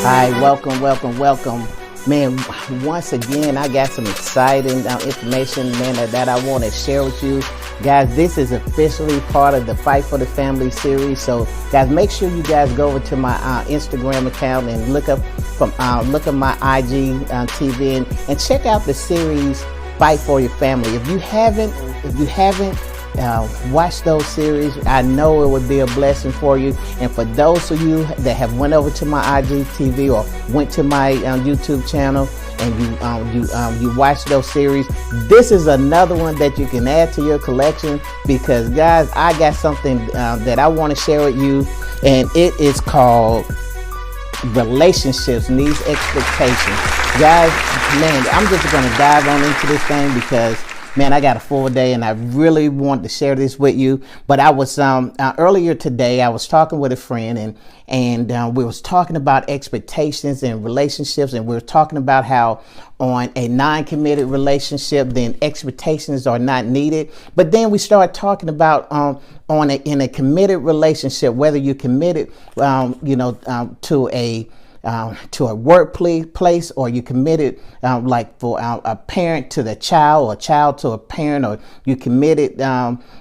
Hi, welcome. Man, once again, I got some exciting information, man, that I want to share with you. Guys, this is officially part of the Fight for the Family series. So, guys, make sure you guys go over to my Instagram account and look up my IG TV and check out the series Fight for Your Family. If you haven't watch those series, I know it would be a blessing for you. And for those of you that have went over to my IGTV or went to my YouTube channel and you watch those series, this is another one that you can add to your collection, because guys, I got something that I want to share with you, and it is called Relationships Needs Expectations. Guys, man, I'm just going to dive on into this thing because, man, I got a full day and I really want to share this with you. But I was earlier today, I was talking with a friend and we was talking about expectations and relationships, and we were talking about how on a non-committed relationship, then expectations are not needed. But then we started talking about in a committed relationship, whether you're committed, to a workplace, or you committed like for a parent to the child, or a child to a parent, or you committed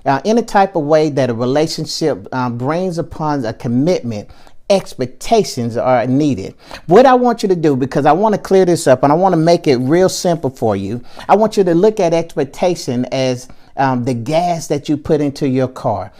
any type of way that a relationship brings upon a commitment. Expectations are needed. What I want you to do, because I want to clear this up and I want to make it real simple for you, I want you to look at expectation as the gas that you put into your car.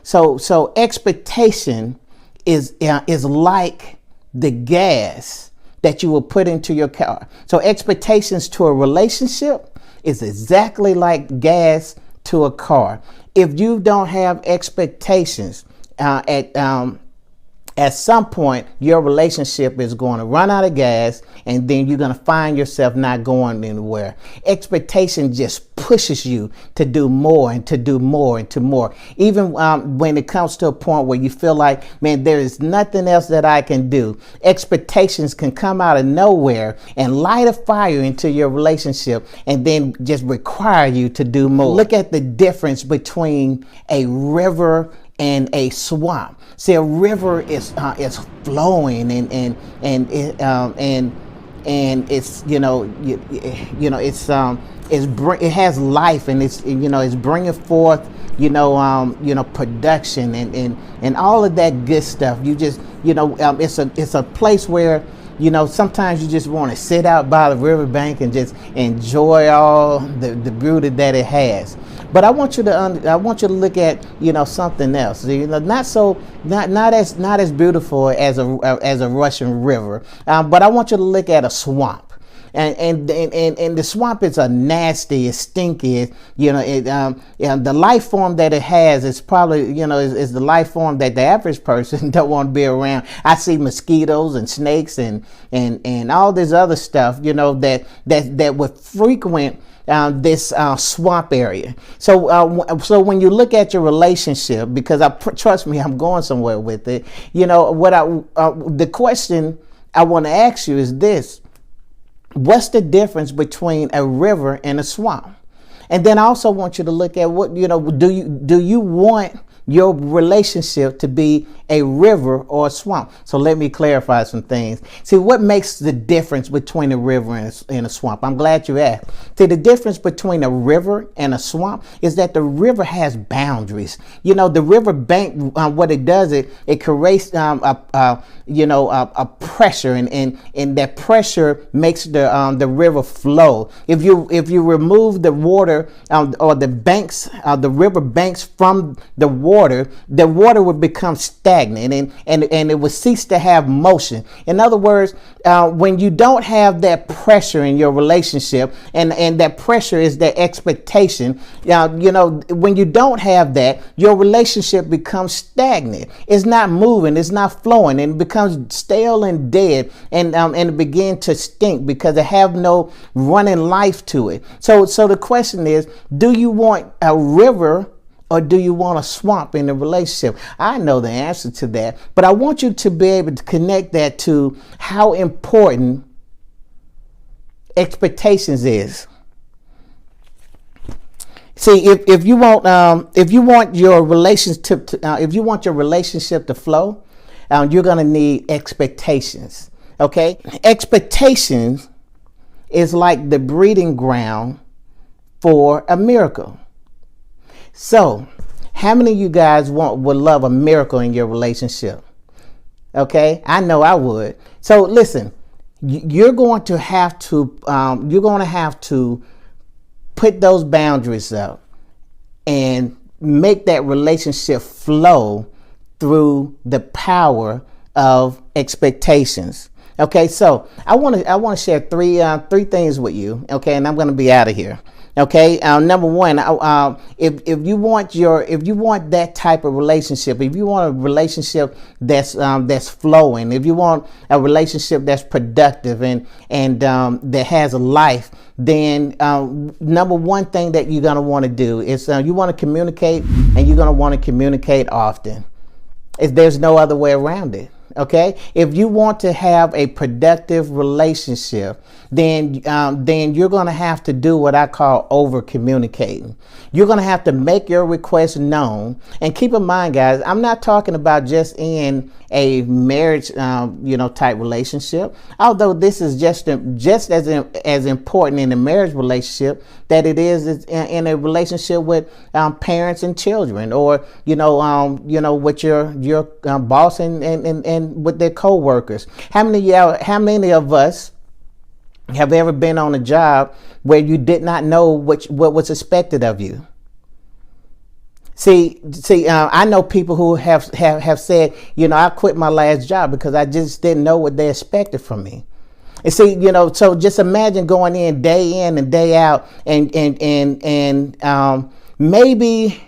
So expectation is like the gas that you will put into your car. So expectations to a relationship is exactly like gas to a car. If you don't have expectations at some point, your relationship is going to run out of gas, and then you're going to find yourself not going anywhere. Expectation just pushes you to do more and to do more and to more. Even when it comes to a point where you feel like, man, there is nothing else that I can do. Expectations can come out of nowhere and light a fire into your relationship, and then just require you to do more. Look at the difference between a river and a swamp. See, a river is flowing and it's it has life, and it's bringing forth production and all of that good stuff. It's a place where sometimes you just want to sit out by the riverbank and just enjoy all the beauty that it has. But I want you to look at something else. Not as beautiful as a rushing river, but I want you to look at a swamp. And the swamp is a nasty, it's stinky. The life form that it has is probably is the life form that the average person don't want to be around. I see mosquitoes and snakes and all this other stuff that would frequent this swamp area. So when you look at your relationship, because trust me, I'm going somewhere with it. The question I want to ask you is this: what's the difference between a river and a swamp? And then I also want you to look at what do you want your relationship to be a river or a swamp? So let me clarify some things. See, what makes the difference between a river and a swamp? I'm glad you asked. See, the difference between a river and a swamp is that the river has boundaries. The river bank, what it does, it creates a pressure, and that pressure makes the river flow. If you remove the water or the banks, the river banks from the water would become stagnant, and it would cease to have motion. In other words, when you don't have that pressure in your relationship, and that pressure is that expectation, when you don't have that, your relationship becomes stagnant. It's not moving, it's not flowing, and it becomes stale and dead, and it begins to stink because it have no running life to it. So the question is, do you want a river or do you want a swamp in the relationship? I know the answer to that, but I want you to be able to connect that to how important expectations is. See, if you want your relationship to flow, you're going to need expectations. Okay, expectations is like the breeding ground for a miracle. So, how many of you guys would love a miracle in your relationship? Okay, I know I would. So listen, you're going to have to put those boundaries up and make that relationship flow through the power of expectations. Okay, so I want to share three things with you. Okay, and I'm going to be out of here. Okay, number one, if you want that type of relationship, if you want a relationship that's flowing, if you want a relationship that's productive and that has a life, then number one thing that you're gonna want to do is you want to communicate, and you're gonna want to communicate often. There's no other way around it. Okay, if you want to have a productive relationship, then you're going to have to do what I call over communicating. You're going to have to make your request known. And keep in mind, guys, I'm not talking about just in a marriage, type relationship. Although this is just as important in a marriage relationship that it is in a relationship with parents and children, or with your boss and with their co-workers. How many of us have ever been on a job where you did not know what was expected of you? See, I know people who have said, I quit my last job because I just didn't know what they expected from me. And see, so just imagine going in and day out, and maybe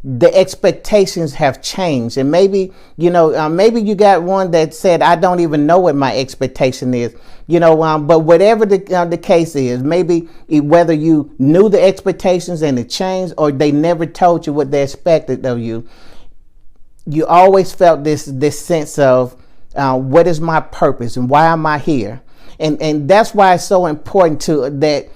the expectations have changed, and maybe you got one that said, I don't even know what my expectation is, but whatever the case is, maybe whether you knew the expectations and it changed, or they never told you what they expected of you, you always felt this sense of what is my purpose and why am I here? And that's why it's so important that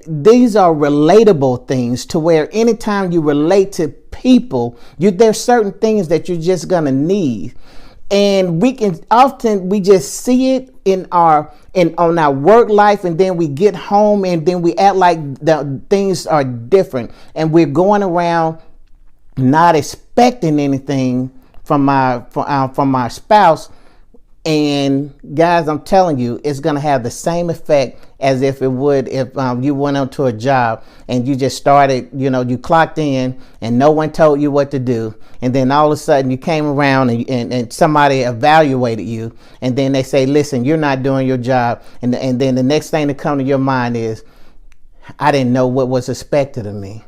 these are relatable things, to where anytime you relate to people, there's certain things that you're just gonna need. And we just see it on our work life, and then we get home and then we act like the things are different, and we're going around not expecting anything from our spouse. And guys, I'm telling you, it's going to have the same effect as if it would if you went onto a job and you just started, you clocked in and no one told you what to do. And then all of a sudden you came around and somebody evaluated you. And then they say, listen, you're not doing your job. And then the next thing that comes to your mind is, I didn't know what was expected of me.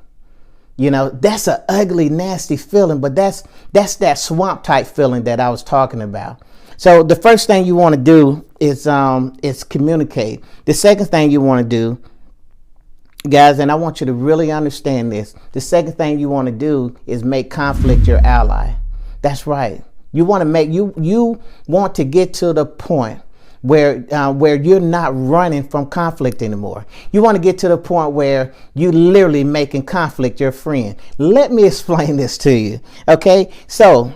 That's an ugly, nasty feeling, but that's that swamp type feeling that I was talking about. So the first thing you want to do is communicate. The second thing you want to do, guys, and I want you to really understand this. The second thing you want to do is make conflict your ally. That's right. You want to get to the point where you're not running from conflict anymore. You want to get to the point where you literally making conflict your friend. Let me explain this to you. Okay, so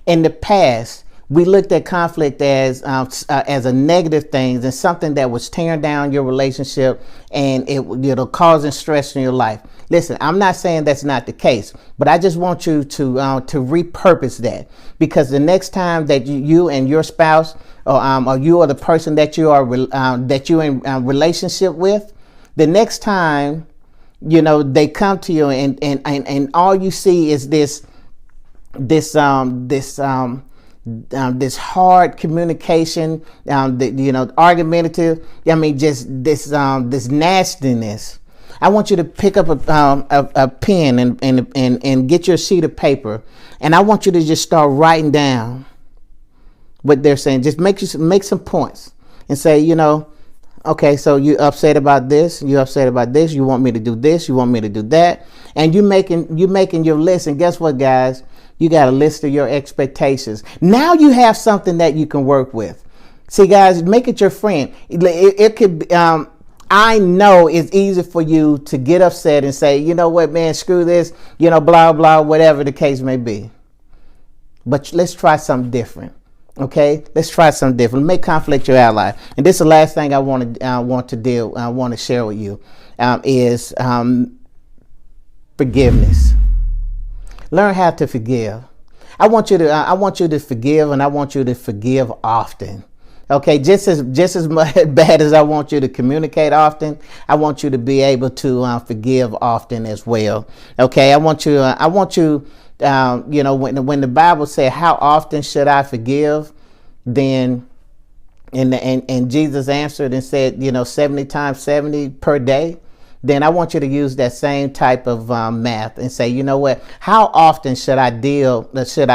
in the past, we looked at conflict as a negative thing, and something that was tearing down your relationship, and it'll causing stress in your life. Listen, I'm not saying that's not the case, but I just want you to repurpose that, because the next time that you and your spouse, or you or the person that you are in relationship with, the next time they come to you and all you see is this hard communication, argumentative. Just this nastiness. I want you to pick up a pen and get your sheet of paper, and I want you to just start writing down what they're saying. Just make some points and say, okay, so you upset about this, you upset about this, you want me to do this, you want me to do that, and you making your list. And guess what, guys? You got a list of your expectations. Now you have something that you can work with. See, guys, make it your friend. It could be, I know it's easy for you to get upset and say, you know what, man, screw this, blah, blah, whatever the case may be. but let's try something different. Okay, let's try something different. Make conflict your ally. And this is the last thing I want to share with you is forgiveness. Learn how to forgive. I want you to forgive, and I want you to forgive often. Okay, just as bad as I want you to communicate often, I want you to be able to forgive often as well. Okay, I want you. When the Bible said, "How often should I forgive?" Then, and Jesus answered and said, 70 times 70 per day. Then I want you to use that same type of math and say, you know what? How often should I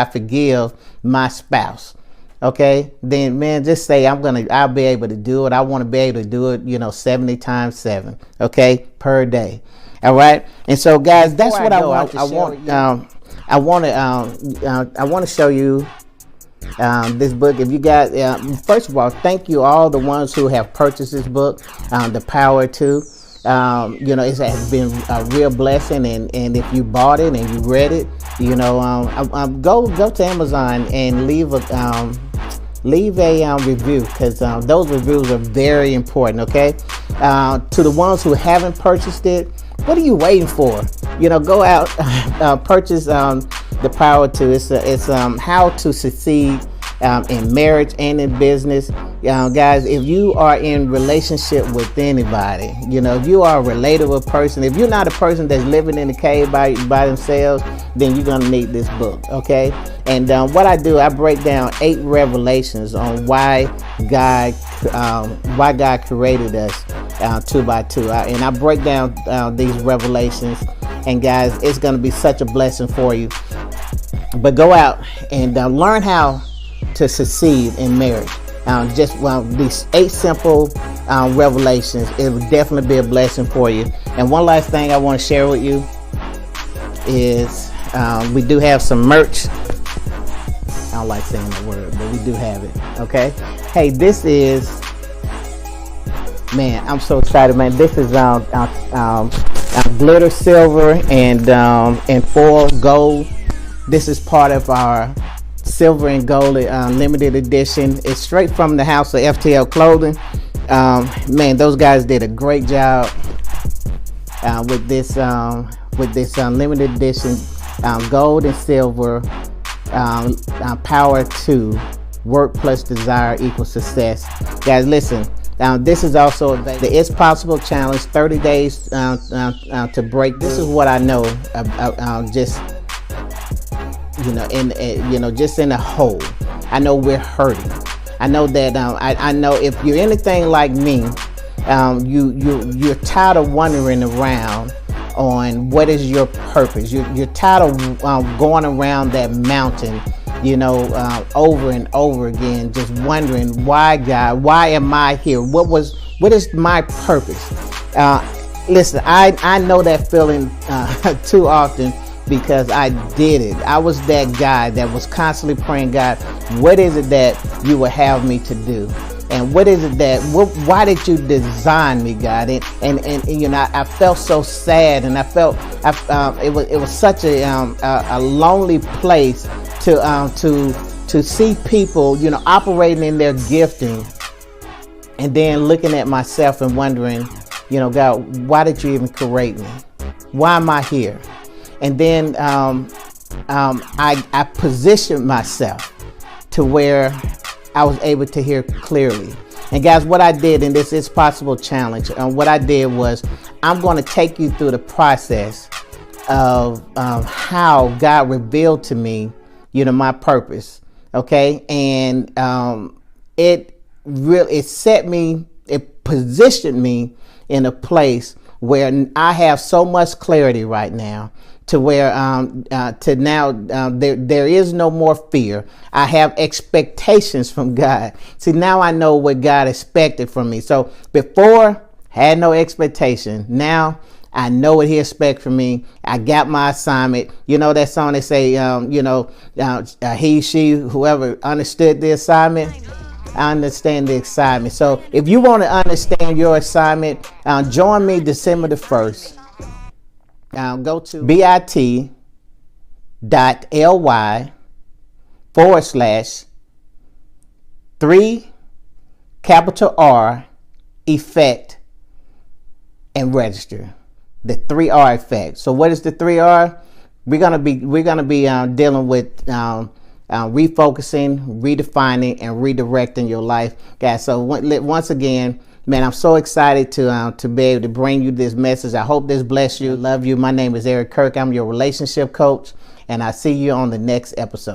forgive my spouse? Okay, then man, just say I'll be able to do it. I want to be able to do it, 70 times 7, okay, per day. All right. And so guys, that's what I want to share. I want to show you this book. If you got, first of all, thank you all the ones who have purchased this book, The Power To. It has been a real blessing, and if you bought it and you read it, go to Amazon and leave a review, because those reviews are very important. Okay, to the ones who haven't purchased it, what are you waiting for? Go out, purchase The Power To. It's how to succeed in marriage and in business. Guys, if you are in relationship with anybody, if you are a relatable person, if you're not a person that's living in a cave by themselves, then you're going to need this book. Okay. And what I do, I break down 8 revelations on why God created us 2 by 2. And I break down these revelations, and guys, it's going to be such a blessing for you. But go out and learn how to succeed in marriage. These 8 simple revelations, it will definitely be a blessing for you. And one last thing I want to share with you is we do have some merch. I don't like saying the word, but we do have it. Okay. Hey, this is, man, I'm so excited, man. This is glitter silver and foil gold. This is part of our silver and gold limited edition. It's straight from the house of FTL Clothing. Man, those guys did a great job with this limited edition gold and silver Power To. Work plus desire equals success. Guys, listen. This is also the It's Possible Challenge, 30 days to break. This is what I know just just in a hole. I know we're hurting. I know that I know if you're anything like me, you're tired of wandering around on what is your purpose. You're tired of going around that mountain, over and over again, just wondering, why God, why am I here? What is my purpose? Listen, I know that feeling too often, because I did it. I was that guy that was constantly praying, God, what is it that you would have me to do? And what is it why did you design me, God? And I felt so sad, and I felt it was such a lonely place to see people, operating in their gifting, and then looking at myself and wondering, God, why did you even create me? Why am I here? And then I positioned myself to where I was able to hear clearly. And guys, what I did in this It's Possible Challenge, what I did was, I'm going to take you through the process of how God revealed to me, my purpose. Okay. And it positioned me in a place where I have so much clarity right now, to where there is no more fear. I have expectations from God. See, now I know what God expected from me. So before, had no expectation. Now I know what He expects from me. I got my assignment. That song they say, he, she, whoever understood the assignment, I understand the assignment. So if you want to understand your assignment, join me December the 1st. Go to bit.ly /3 capital R effect and register. The 3R effect. So what is the 3R? We're gonna be dealing with refocusing, redefining, and redirecting your life, guys. So once again, man, I'm so excited to be able to bring you this message. I hope this bless you. Love you. My name is Eric Kirk. I'm your relationship coach, and I see you on the next episode.